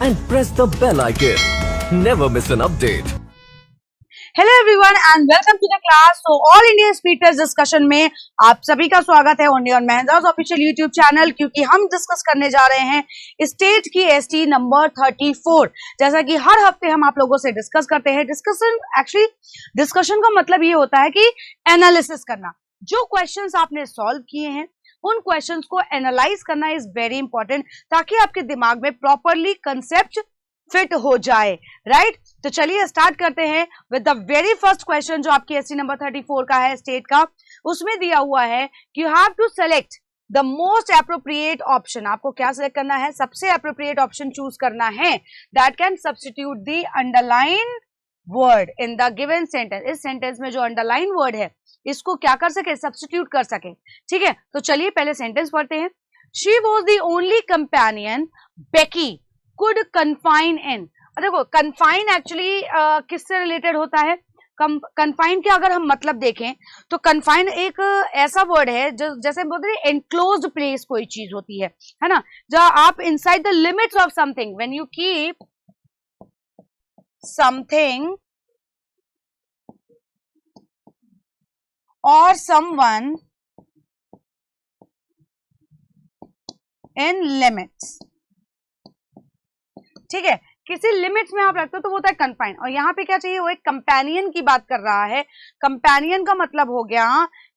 and press the bell icon. Never miss an update. Hello everyone and welcome to the class. तो all India speed test discussion में आप सभी का स्वागत है ओनली ऑन मेहंदाज ऑफिशियल यूट्यूब चैनल, क्योंकि हम डिस्कस करने जा रहे हैं स्टेट की एसटी नंबर 34। जैसा कि हर हफ्ते हम आप लोगों से डिस्कस करते हैं। डिस्कशन का मतलब ये होता है कि एनालिसिस करना। जो क्वेश्चंस आपने सॉल्व किए हैं उन क्वेश्चंस को एनालाइज करना इज वेरी इंपॉर्टेंट, ताकि आपके दिमाग में प्रॉपरली कंसेप्ट फिट हो जाए, राइट। तो चलिए स्टार्ट करते हैं with the very first question जो आपकी एसटी नंबर 34 का है, स्टेट का। उसमें दिया हुआ है कि you have to select the most appropriate option. आपको क्या सिलेक्ट करना है? सबसे एप्रोप्रिएट ऑप्शन चूज करना है that can substitute the underline word in the given sentence. इस सेंटेंस में जो अंडरलाइन वर्ड है इसको क्या कर सके? सब्स्टिट्यूट कर सके। ठीक है, तो चलिए पहले सेंटेंस पढ़ते हैं। She was the only companion Becky could confine in। देखो confine एक्चुअली किससे रिलेटेड होता है? confine के अगर हम मतलब देखें तो confine एक ऐसा वर्ड है जो जैसे बोलते हैं enclosed place कोई चीज होती है ना, जहां आप inside the limits of something, when you keep something or someone in limits। ठीक है, किसी लिमिट्स में आप रखते हो तो वो होता है कन्फाइन। और यहाँ पे क्या चाहिए? वो एक कंपेनियन की बात कर रहा है। कंपेनियन का मतलब हो गया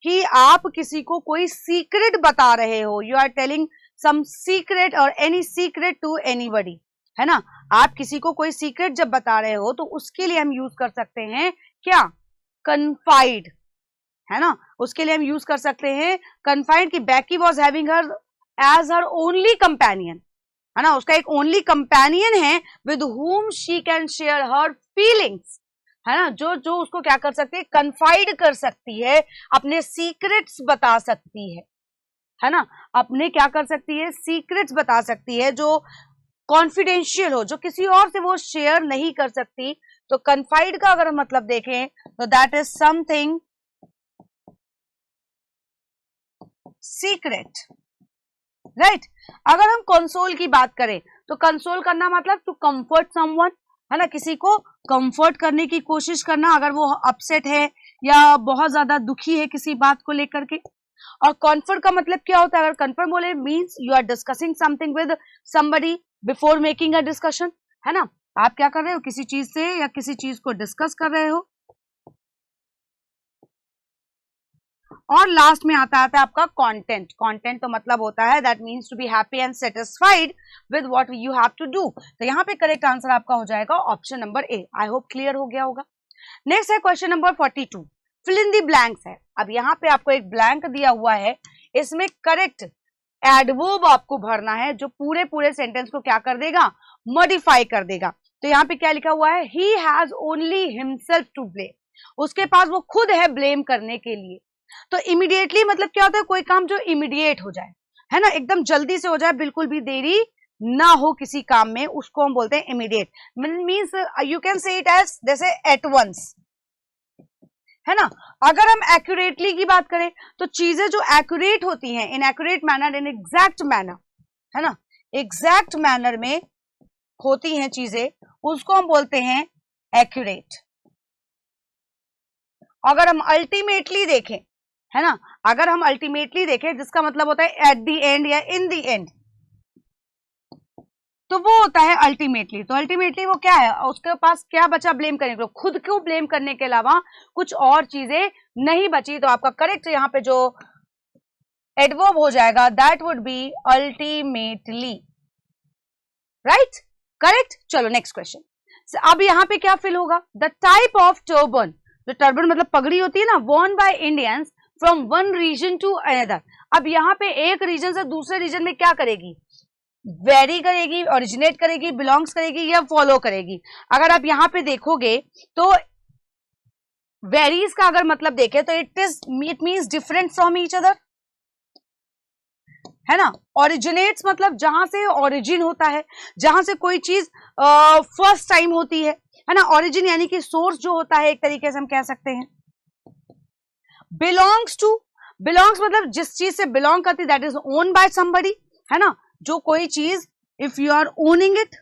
कि आप किसी को कोई सीक्रेट बता रहे हो। You are telling some secret और एनी सीक्रेट टू एनीबडी, है ना। आप किसी को कोई सीक्रेट जब बता रहे हो तो उसके लिए हम यूज कर सकते हैं क्या? कन्फाइड, है ना। उसके लिए हम यूज कर सकते हैं कन्फाइड। की Becky was having her as her only companion, है ना। उसका एक ओनली कंपेनियन है with whom she can share her feelings, है ना। जो उसको क्या कर सकती है? कन्फाइड कर सकती है, अपने सीक्रेट्स बता सकती है ना। अपने क्या कर सकती है? सीक्रेट्स बता सकती है जो कॉन्फिडेंशियल हो, जो किसी और से वो शेयर नहीं कर सकती। तो कन्फाइड का अगर हम मतलब देखें तो that is something secret, right. अगर हम कंसोल की बात करें तो कंसोल करना मतलब टू कंफर्ट समवन, है ना। किसी को कंफर्ट करने की कोशिश करना अगर वो अपसेट है या बहुत ज्यादा दुखी है किसी बात को लेकर के। और कंफर्ट का मतलब क्या होता है? अगर कंफर्ट बोले means you are discussing something with somebody before making a discussion, है ना। आप क्या कर रहे हो? किसी चीज से या किसी चीज को डिस्कस कर रहे हो। और लास्ट में आता है आपका कंटेंट। कंटेंट तो मतलब होता है that means to be happy and satisfied with what you have to do. तो यहाँ पे करेक्ट आंसर आपका हो जाएगा option number A. I hope clear हो गया होगा। नेक्स्ट है question number 42, fill in the blanks है। अब यहाँ पे आपको एक ब्लैंक दिया हुआ है, इसमें करेक्ट एडवर्ब आपको भरना है जो पूरे सेंटेंस को क्या कर देगा? मॉडिफाई कर देगा। तो यहाँ पे क्या लिखा हुआ है? He has only himself to blame. उसके पास वो खुद है ब्लेम करने के लिए। तो इमीडिएटली मतलब क्या होता है? कोई काम जो इमीडिएट हो जाए, है ना, एकदम जल्दी से हो जाए, बिल्कुल भी देरी ना हो किसी काम में, उसको हम बोलते हैं immediate. Means you can say it as जैसे एट वंस, है ना। अगर हम एक्यूरेटली की बात करें तो चीजें जो एक्यूरेट होती हैं in accurate manner, in exact manner, है ना, एग्जैक्ट मैनर में होती हैं चीजें, उसको हम बोलते हैं एक्यूरेट। अगर हम अल्टीमेटली देखें, है ना, अगर हम अल्टीमेटली देखें जिसका मतलब होता है एट द एंड या इन द एंड, तो वो होता है अल्टीमेटली। तो अल्टीमेटली वो क्या है? उसके पास क्या बचा ब्लेम करने के लिए? खुद को ब्लेम करने के अलावा कुछ और चीजें नहीं बची। तो आपका करेक्ट यहाँ पे जो एडवर्ब हो जाएगा that would be ultimately, right, correct. चलो नेक्स्ट क्वेश्चन। अब यहाँ पे क्या फिल होगा? द टाइप ऑफ टर्बन, जो टर्बन मतलब पगड़ी होती है ना, worn by Indians from one region to another. अब यहाँ पे एक रीजन से दूसरे रीजन में क्या करेगी? वेरी करेगी, ओरिजिनेट करेगी, बिलोंग्स करेगी या फॉलो करेगी। अगर आप यहाँ पे देखोगे तो वेरीज का अगर मतलब देखें तो it means different from each other, है ना। ओरिजिनेट्स मतलब जहां से ओरिजिन होता है, जहां से कोई चीज फर्स्ट टाइम होती है ना। ओरिजिन यानी कि सोर्स जो होता है, एक तरीके से हम कह सकते हैं। बिलोंग्स टू, बिलोंग्स मतलब जिस चीज से बिलोंग करती, that is own by somebody, है ना। जो कोई चीज if you are owning it,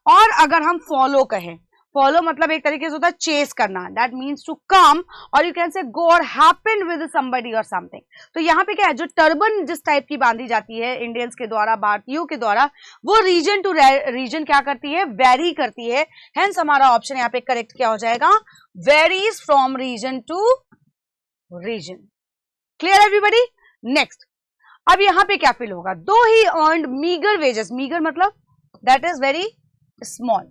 और अगर हम फॉलो कहें, फॉलो मतलब एक तरीके से होता है चेस करना, दैट मीन्स टू कम, और यू कैन से गो और हैपन विद समबडी और समथिंग। तो यहाँ पे क्या है, जो टर्बन जिस टाइप की बांधी जाती है इंडियंस के द्वारा, भारतीयों के द्वारा, वो रीजन टू रीजन क्या करती है, वेरी करती है। हेंस हमारा ऑप्शन यहाँ पे करेक्ट क्या हो जाएगा, varies from region to region. Clear everybody? Next, अब यहाँ पे क्या फील होगा, though he earned meagre wages, meagre मतलब दैट इज वेरी स्मॉल,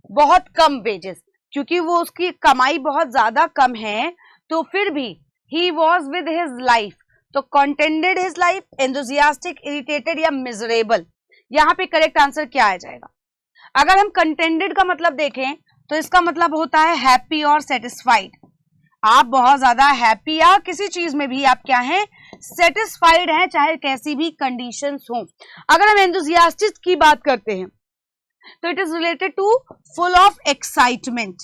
बहुत कम वेजेस, क्योंकि वो उसकी कमाई बहुत ज्यादा कम है, तो फिर भी he was with his life, तो contented his life, enthusiastic, irritated या मिजरेबल। यहाँ पे करेक्ट आंसर क्या आ जाएगा? अगर हम कंटेंटेड का मतलब देखें तो इसका मतलब होता है हैप्पी और सेटिस्फाइड। आप बहुत ज्यादा हैप्पी या किसी चीज में भी आप क्या हैं, सेटिस्फाइड हैं, चाहे कैसी भी कंडीशंस हो। अगर हम एंथुसियास्टिक की बात करते हैं तो it is related to full of excitement,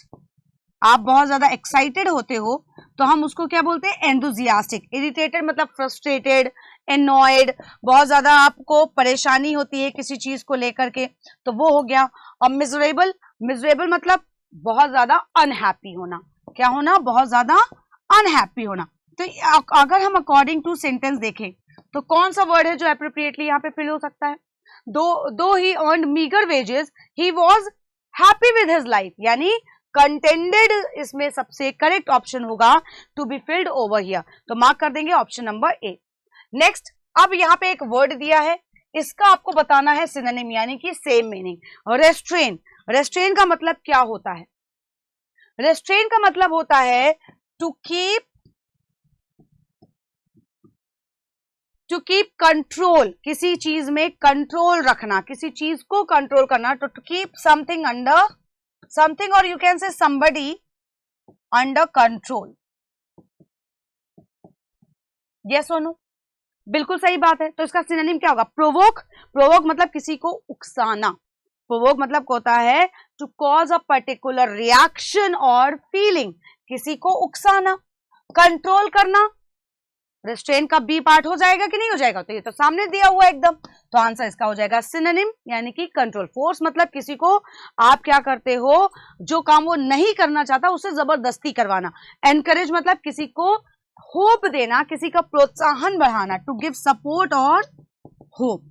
आप बहुत ज्यादा एक्साइटेड होते हो तो हम उसको क्या बोलते हैं, एंथुसियास्टिक। इरिटेटेड मतलब फ्रस्ट्रेटेड, एनॉयड, बहुत ज्यादा आपको परेशानी होती है किसी चीज को लेकर के, तो वो हो गया। और मिजरेबल, मिजरेबल मतलब बहुत ज्यादा अनहैप्पी होना, क्या होना, बहुत ज्यादा अनहैप्पी होना। तो अगर हम अकॉर्डिंग टू सेंटेंस देखें तो कौन सा वर्ड है जो एप्रोप्रिएटली यहाँ पे फिल हो सकता है, though he earned meagre wages he was happy with his life, यानी कंटेंटेड इसमें सबसे करेक्ट ऑप्शन होगा to be filled over here, तो मार्क कर देंगे ऑप्शन नंबर ए। नेक्स्ट, अब यहाँ पे एक वर्ड दिया है, इसका आपको बताना है सिनोनिम यानी कि सेम मीनिंग। रेस्ट्रेन, रेस्ट्रेन का मतलब क्या होता है, रेस्ट्रेन का मतलब होता है टू कीप कंट्रोल, किसी चीज में कंट्रोल रखना, किसी चीज को कंट्रोल करना, to keep something under something, और you can say somebody under control. Yes और नो? बिल्कुल सही बात है। तो इसका सिनोनिम क्या होगा, प्रोवोक। प्रोवोक मतलब किसी को उकसाना, प्रोवोक मतलब होता है to cause a particular reaction और फीलिंग, किसी को उकसाना। कंट्रोल करना, रेस्ट्रेन का बी पार्ट हो जाएगा कि नहीं हो जाएगा, तो ये तो सामने दिया हुआ है एकदम, तो आंसर इसका हो जाएगा सिनोनिम यानी कि कंट्रोल। फोर्स मतलब किसी को आप क्या करते हो, जो काम वो नहीं करना चाहता उसे जबरदस्ती करवाना। एनकरेज मतलब किसी को होप देना, किसी का प्रोत्साहन बढ़ाना, टू गिव सपोर्ट और होप।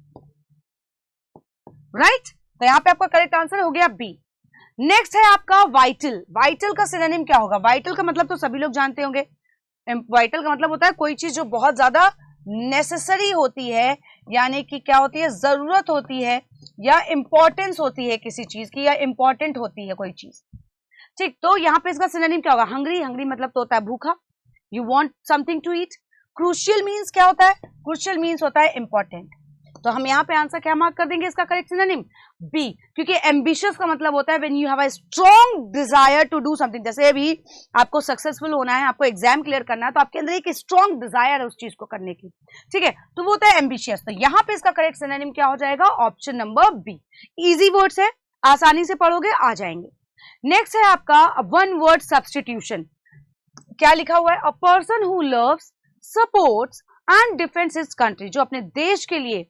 राइट, तो यहाँ पे आपका करेक्ट आंसर हो गया बी। नेक्स्ट है आपका वाइटल। वाइटल का सिनोनिम क्या होगा, वाइटल का मतलब तो सभी लोग जानते होंगे, वाइटल का मतलब होता है कोई चीज जो बहुत ज्यादा नेसेसरी होती है, यानी कि क्या होती है, जरूरत होती है या इंपॉर्टेंस होती है किसी चीज की, या इंपॉर्टेंट होती है कोई चीज। ठीक, तो यहाँ पे इसका सिनोनिम क्या होगा, हंग्री। हंग्री मतलब तो होता है भूखा, you want something to eat. Crucial means क्या होता है, क्रूशियल मीन्स होता है इंपॉर्टेंट। तो हम यहाँ पे आंसर क्या मार्क कर देंगे, इसका करेक्ट सिनोनिम बी, क्योंकि एम्बिशियस का मतलब होता है when you have a strong desire to do something. जैसे अभी आपको सक्सेसफुल होना है, आपको एग्जाम क्लियर करना है, तो आपके अंदर एक स्ट्रॉन्ग डिजायर है उस चीज को करने की, ठीक है, तो वो होता है एम्बिशियस। तो यहाँ पे इसका करेक्ट सिनोनिम क्या हो जाएगा, option number B. Easy words है, आसानी से पढ़ोगे आ जाएंगे। नेक्स्ट है आपका वन वर्ड सब्स्टिट्यूशन। क्या लिखा हुआ है, a person who loves, supports and defends his country, जो अपने देश के लिए,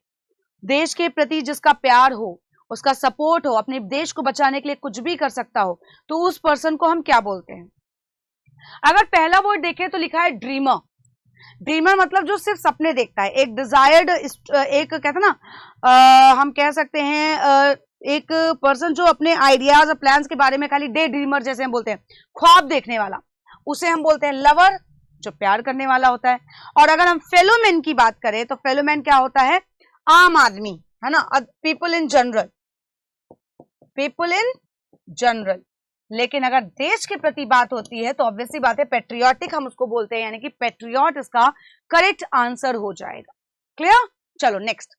देश के प्रति जिसका प्यार हो, उसका सपोर्ट हो, अपने देश को बचाने के लिए कुछ भी कर सकता हो, तो उस पर्सन को हम क्या बोलते हैं। अगर पहला वर्ड देखें तो लिखा है ड्रीमर। ड्रीमर मतलब जो सिर्फ सपने देखता है, एक डिजायर्ड, एक कहते हैं ना, हम कह सकते हैं एक पर्सन जो अपने आइडियाज और प्लान्स के बारे में खाली डे ड्रीमर जैसे हम बोलते हैं, ख्वाब देखने वाला, उसे हम बोलते हैं लवर, जो प्यार करने वाला होता है। और अगर हम फेलोमैन की बात करें तो फेलोमैन क्या होता है, आम आदमी, है ना, people in general, people in general. लेकिन अगर देश के प्रति बात होती है तो ऑब्वियसली बात है पेट्रियोटिक हम उसको बोलते हैं, यानी कि पेट्रियोट इसका करेक्ट आंसर हो जाएगा। क्लियर? चलो नेक्स्ट,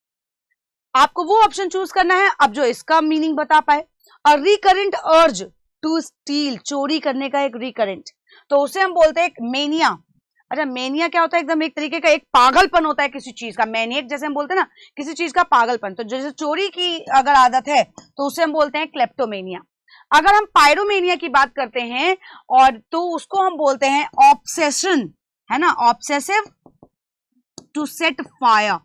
आपको वो ऑप्शन चूज करना है अब जो इसका मीनिंग बता पाए। अ रिकरेंट अर्ज टू स्टील, चोरी करने का एक रिकरेंट, तो उसे हम बोलते हैं मेनिया। अच्छा, मेनिया क्या होता है, एकदम एक तरीके का एक पागलपन होता है किसी चीज का, मैनियक जैसे हम बोलते हैं ना, किसी चीज का पागलपन। तो जैसे चोरी की अगर आदत है तो उसे हम बोलते हैं क्लेप्टोमेनिया। अगर हम पायरोमेनिया की बात करते हैं और तो उसको हम बोलते हैं ऑब्सेशन, है ना, ऑब्सेसिव टू सेट फायर,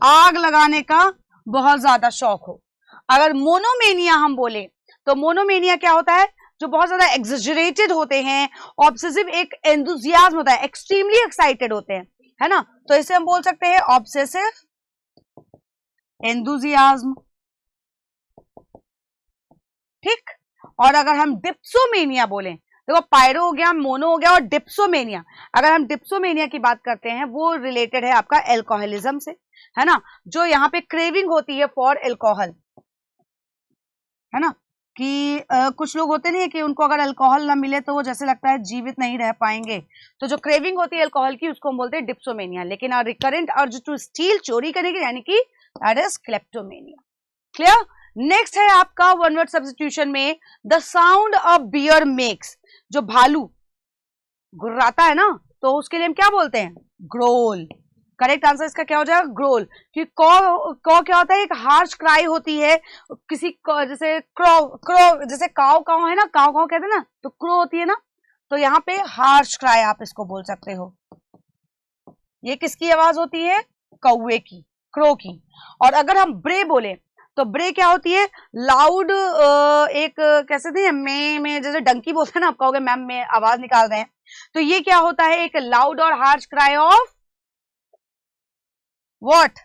आग लगाने का बहुत ज्यादा शौक हो। अगर मोनोमेनिया हम बोले तो मोनोमेनिया क्या होता है, जो बहुत ज्यादा एग्जेजरेटेड होते हैं, ऑब्सेसिव एक एंथुसियाज्म होता है, एक्सट्रीमली एक्साइटेड होते हैं, है ना, तो इसे हम बोल सकते हैं ऑब्सेसिव एंथुसियाज्म, ठीक। और अगर हम डिप्सोमेनिया बोले, देखो पायरो हो गया, मोनो हो गया और डिप्सोमेनिया, अगर हम डिप्सोमेनिया की बात करते हैं वो रिलेटेड है आपका एल्कोहलिज्म से, है ना, जो यहाँ पे क्रेविंग होती है फॉर एल्कोहल, है ना, कि कुछ लोग होते नहीं है कि उनको अगर अल्कोहल ना मिले तो वो जैसे लगता है जीवित नहीं रह पाएंगे, तो जो क्रेविंग होती है अल्कोहल की उसको हम बोलते हैं डिप्सोमेनिया। लेकिन रिकरेंट अर्ज टू स्टील, चोरी करने की, यानी कि that is kleptomania. Clear. Next है आपका वन वर्ड सब्स्टिट्यूशन में the sound a bear makes, जो भालू गुर्राता है ना तो उसके लिए हम क्या बोलते हैं, ग्रोल। करेक्ट आंसर इसका क्या हो जाएगा, ग्रोल। क्योंकि कॉ क्या होता है, एक हार्श क्राई होती है किसी जैसे क्रो जैसे काव काव है ना, काव काव कहते हैं ना, तो क्रो होती है ना, तो यहाँ पे हार्श क्राई आप इसको बोल सकते हो। ये किसकी आवाज होती है, कौवे की, क्रो की। और अगर हम ब्रे बोले तो ब्रे क्या होती है, लाउड, एक कैसे थे मैं जैसे डंकी बोलते हैं ना, आप कहोगे मैम में आवाज निकाल रहे हैं, तो ये क्या होता है, एक लाउड और harsh cry of what,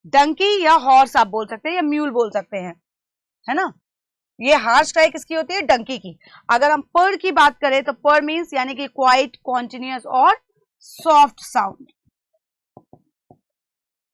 donkey या हॉर्स आप बोल सकते हैं, या म्यूल बोल सकते हैं, है ना। ये हार्श क्राई किसकी होती है, डंकी की। अगर हम पर की बात करें तो पर मीन्स यानी कि क्वाइट, कॉन्टिन्यूअस और सॉफ्ट साउंड,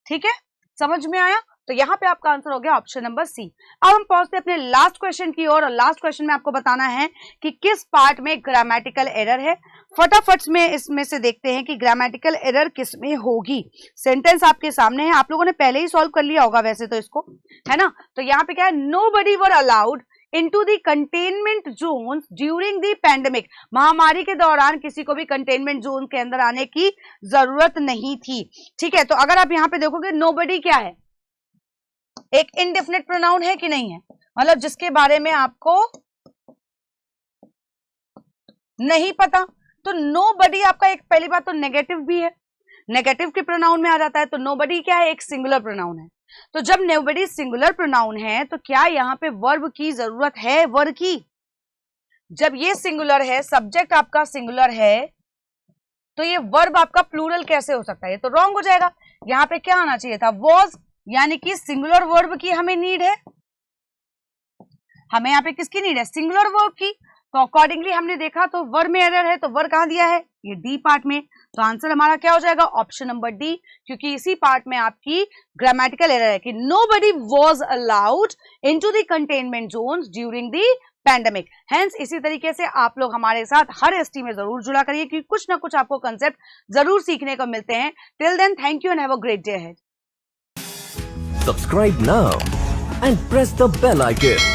ठीक है, समझ में आया। तो यहाँ पे आपका आंसर हो गया ऑप्शन नंबर सी। अब हम पहुंचते हैं अपने लास्ट क्वेश्चन की ओर, और लास्ट क्वेश्चन में आपको बताना है कि किस पार्ट में ग्रामेटिकल एरर है। फटाफट में इसमें से देखते हैं कि ग्रामेटिकल एरर किस में होगी। सेंटेंस आपके सामने है, आप लोगों ने पहले ही सॉल्व कर लिया होगा वैसे तो इसको, है ना। तो यहाँ पे क्या है, nobody were allowed into the containment zone during the pandemic, महामारी के दौरान किसी को भी कंटेनमेंट जोन के अंदर आने की जरूरत नहीं थी, ठीक है। तो अगर आप यहाँ पे देखोगे नोबडी क्या है, एक इनडेफिनिट प्रोनाउन है कि नहीं है, मतलब जिसके बारे में आपको नहीं पता। तो नोबडी आपका एक, पहली बात तो नेगेटिव भी है, नेगेटिव के प्रोनाउन में आ जाता है, तो नोबडी क्या है, एक सिंगुलर प्रोनाउन है। तो जब नोबडी सिंगुलर प्रोनाउन है तो क्या यहाँ पे वर्ब की जरूरत है, वर्ब की। जब ये सिंगुलर है, सब्जेक्ट आपका सिंगुलर है, तो ये वर्ब आपका प्लूरल कैसे हो सकता है, ये तो रॉन्ग हो जाएगा। यहाँ पे क्या आना चाहिए था, वॉज, यानी कि सिंगुलर वर्ब की हमें नीड है, हमें यहाँ पे किसकी नीड है, सिंगुलर वर्ब की। तो अकॉर्डिंगली हमने देखा तो वर्ब में एरर है, तो वर्ब कहाँ दिया है, ये डी पार्ट में। तो आंसर हमारा क्या हो जाएगा, ऑप्शन नंबर डी, क्योंकि इसी पार्ट में आपकी ग्रामेटिकल एरर है कि nobody was allowed into the containment zones during the pandemic. Hence इसी तरीके से आप लोग हमारे साथ हर एसटी में जरूर जुड़ा करिए, क्योंकि कुछ ना कुछ आपको कंसेप्ट जरूर सीखने को मिलते हैं। Till then, thank you and have a great day ahead. Subscribe now and press the bell icon.